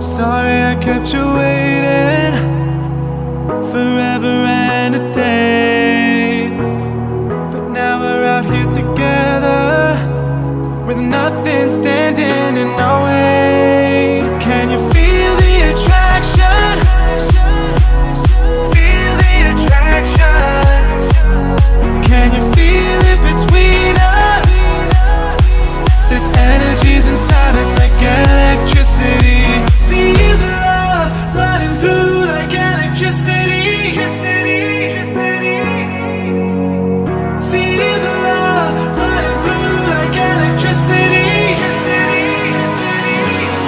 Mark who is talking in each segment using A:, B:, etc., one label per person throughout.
A: Sorry I kept you waiting forever and a day, but now we're out here together with nothing standing in our way. Can you feel the attraction? Feel the attraction. Can you feel it between us? This energy's inside us like electricity. Feel the love running through like electricity. Feel the love running through like electricity.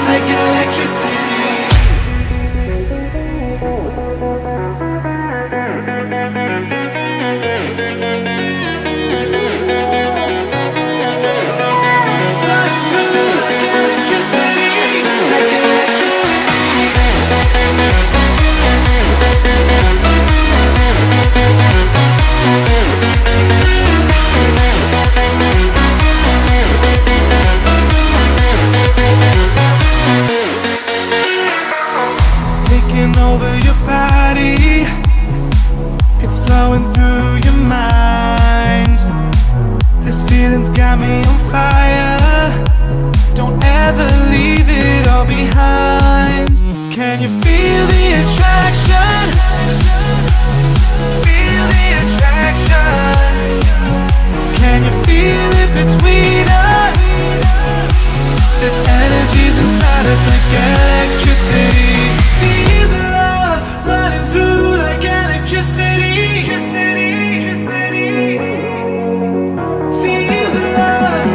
A: Like electricity. Over your body, it's flowing through your mind. This feeling's got me on fire. Don't ever leave it all behind. Can you feel the attraction? Feel the attraction. Can you feel it between us? This energy's inside us like electricity. Feel the love running through like electricity. Feel the love.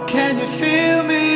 A: Can you feel me?